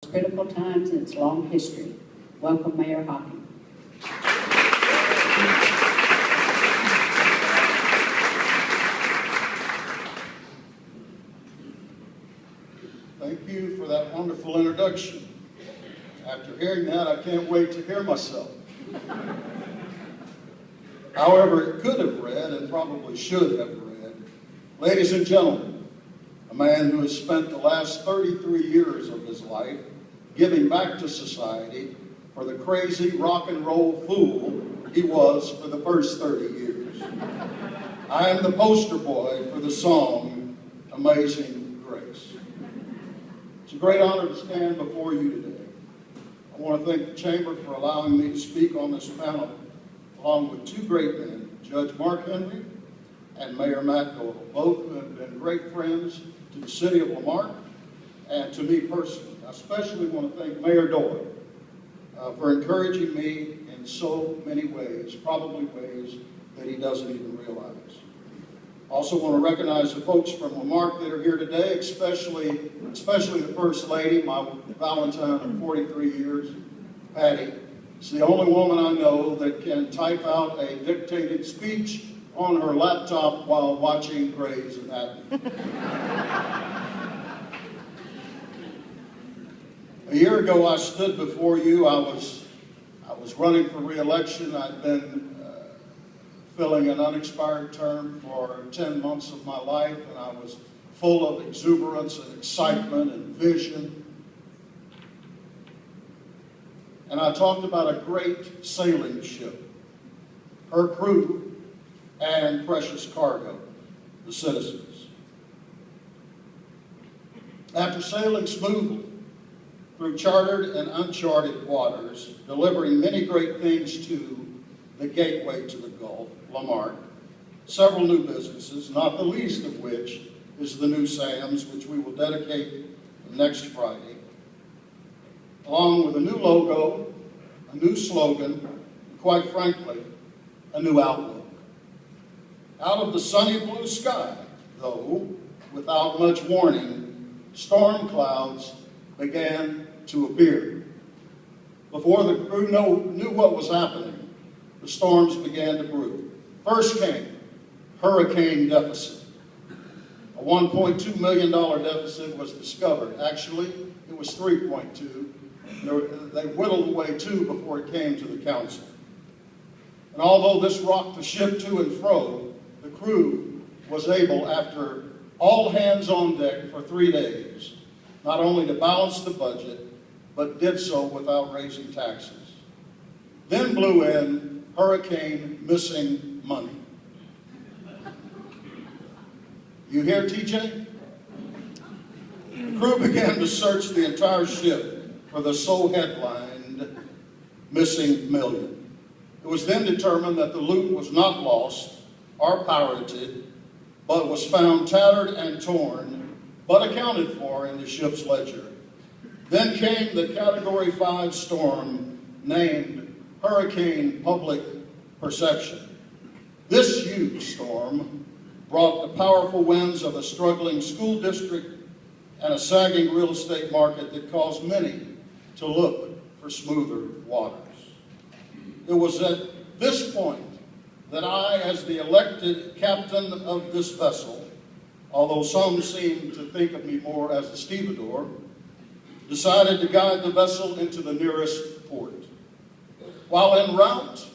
most critical times in its long history. Welcome, Mayor Hocking. Thank you for that wonderful introduction. After hearing that, I can't wait to hear myself. However, it could have read, and probably should have read, ladies and gentlemen, a man who has spent the last 33 years of his life giving back to society for the crazy rock and roll fool he was for the first 30 years. I am the poster boy for the song, Amazing Grace. It's a great honor to stand before you today. I want to thank the Chamber for allowing me to speak on this panel, along with two great men, Judge Marque and Mayor Matt, both who have been great friends to the city of LaMarque and to me personally. I especially want to thank Mayor Doyle for encouraging me in so many ways, probably ways that he doesn't even realize. I also want to recognize the folks from LaMarque that are here today, especially the First Lady, my Valentine of 43 years, Patty. She's the only woman I know that can type out a dictated speech on her laptop while watching Grey's Anatomy. A year ago, I stood before you. I was running for re-election. I'd been filling an unexpired term for 10 months of my life, and I was full of exuberance and excitement and vision. And I talked about a great sailing ship, her crew, and precious cargo, the citizens. After sailing smoothly through chartered and uncharted waters, delivering many great things to the gateway to the Gulf, LaMarque, several new businesses, not the least of which is the new Sam's, which we will dedicate next Friday, along with a new logo, a new slogan, and quite frankly, a new outlook. Out of the sunny blue sky, though, without much warning, storm clouds began to appear. Before the crew knew what was happening, the storms began to brew. First came hurricane deficit. A $1.2 million deficit was discovered. Actually, it was 3.2. They whittled away 2 before it came to the council. And although this rocked the ship to and fro, the crew was able, after all hands on deck for 3 days, not only to balance the budget, but did so without raising taxes. Then blew in hurricane missing money. You hear, TJ? The crew began to search the entire ship for the so headlined missing million. It was then determined that the loot was not lost or pirated, but was found tattered and torn, but accounted for in the ship's ledger. Then came the Category 5 storm named Hurricane Public Perception. This huge storm brought the powerful winds of a struggling school district and a sagging real estate market that caused many to look for smoother waters. It was at this point that I, as the elected captain of this vessel, although some seem to think of me more as a stevedore, decided to guide the vessel into the nearest port. While en route,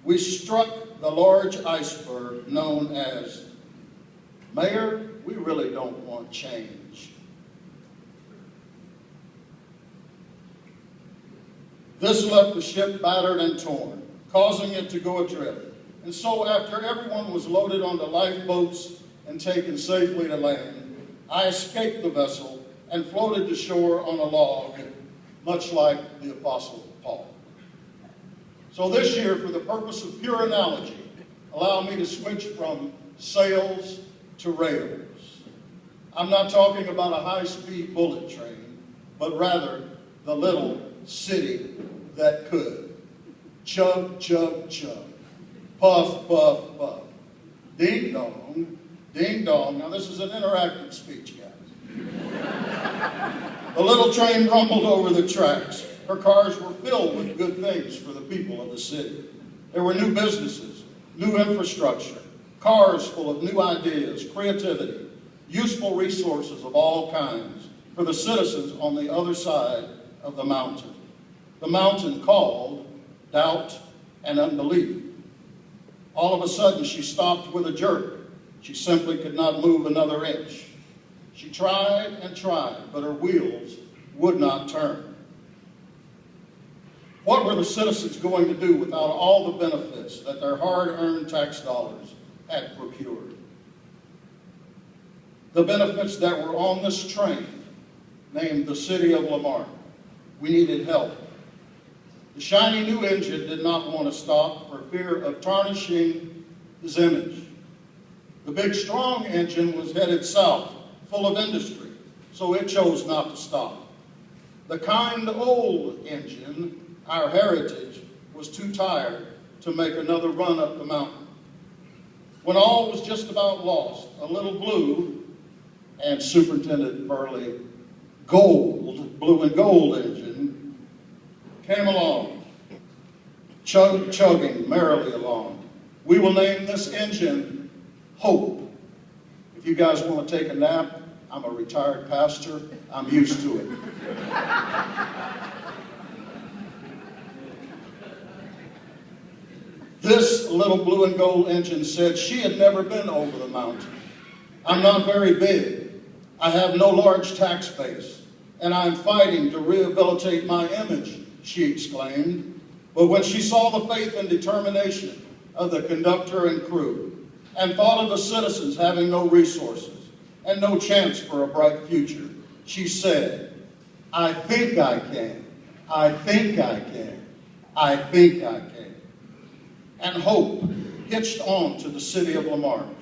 we struck the large iceberg known as, "Mayor, we really don't want change." This left the ship battered and torn, causing it to go adrift. And so after everyone was loaded onto lifeboats and taken safely to land, I escaped the vessel and floated to shore on a log, much like the Apostle Paul. So this year, for the purpose of pure analogy, allow me to switch from sails to rails. I'm not talking about a high-speed bullet train, but rather the little city that could. Chug, chug, chug. Puff, puff, puff. Ding dong, ding dong. Now this is an interactive speech, guys. The little train rumbled over the tracks. Her cars were filled with good things for the people of the city. There were new businesses, new infrastructure, cars full of new ideas, creativity, useful resources of all kinds for the citizens on the other side of the mountain. The mountain called doubt and unbelief. All of a sudden, she stopped with a jerk. She simply could not move another inch. She tried and tried, but her wheels would not turn. What were the citizens going to do without all the benefits that their hard-earned tax dollars had procured? The benefits that were on this train, named the city of LaMarque. We needed help. The shiny new engine did not want to stop for fear of tarnishing his image. The big strong engine was headed south, full of industry, so it chose not to stop. The kind old engine, our heritage, was too tired to make another run up the mountain. When all was just about lost, a little blue and Superintendent Burley blue and gold engine came along, chugging merrily along. We will name this engine Hope. If you guys want to take a nap, I'm a retired pastor. I'm used to it. This little blue and gold engine said she had never been over the mountain. I'm not very big. I have no large tax base, and I'm fighting to rehabilitate my image, she exclaimed. But when she saw the faith and determination of the conductor and crew, and thought of the citizens having no resources and no chance for a bright future, she said, I think I can. I think I can. I think I can. And Hope hitched on to the city of LaMarque.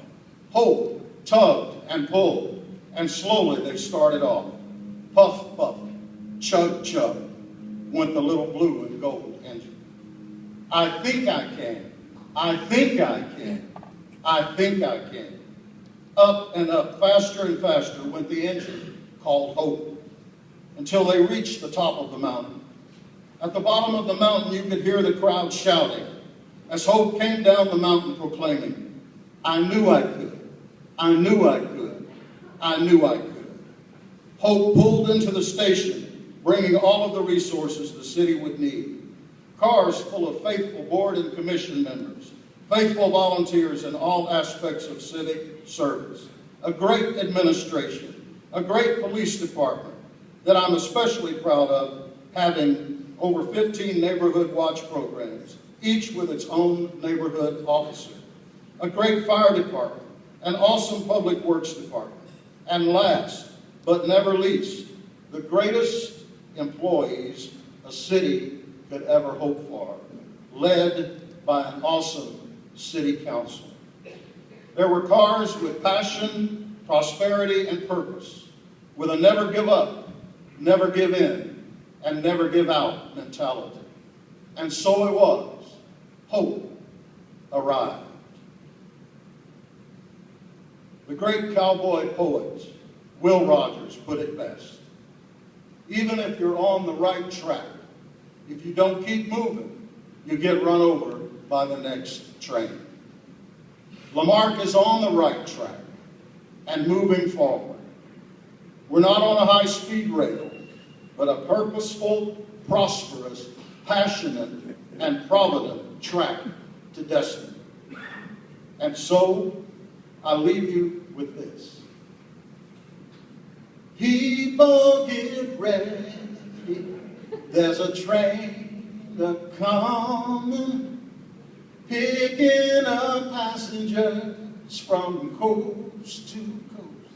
Hope tugged and pulled, and slowly they started off. Puff, puff, chug, chug, went the little blue and gold engine. I think I can. I think I can. I think I can. Up and up, faster and faster went the engine called Hope, until they reached the top of the mountain. At the bottom of the mountain, you could hear the crowd shouting as Hope came down the mountain proclaiming, I knew I could. I knew I could. I knew I could. Hope pulled into the station, bringing all of the resources the city would need. Cars full of faithful board and commission members, faithful volunteers in all aspects of civic service, a great administration, a great police department that I'm especially proud of, having over 15 neighborhood watch programs, each with its own neighborhood officer, a great fire department, an awesome public works department, and last but never least, the greatest employees a city could ever hope for, led by an awesome city council. There were cars with passion, prosperity, and purpose, with a never give up, never give in, and never give out mentality. And so it was. Hope arrived. The great cowboy poet, Will Rogers, put it best. Even if you're on the right track, if you don't keep moving, you get run over by the next train. LaMarque is on the right track and moving forward. We're not on a high-speed rail, but a purposeful, prosperous, passionate, and provident track to destiny. And so, I leave you with this. People get ready, there's a train a-coming, picking up passengers from coast to coast.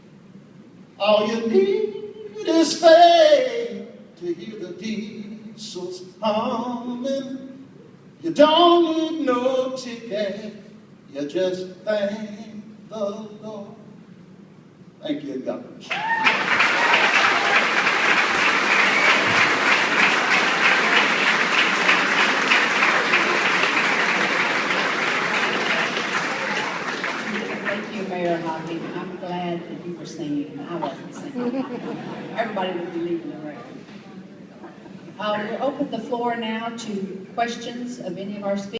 All you need is faith to hear the diesels humming. You don't need no ticket, you just thank the Lord. Thank you, and God bless you. Thank you, Mayor Hocking. I'm glad that you were singing. I wasn't singing. Everybody would be leaving the room. We'll open the floor now to questions of any of our speakers.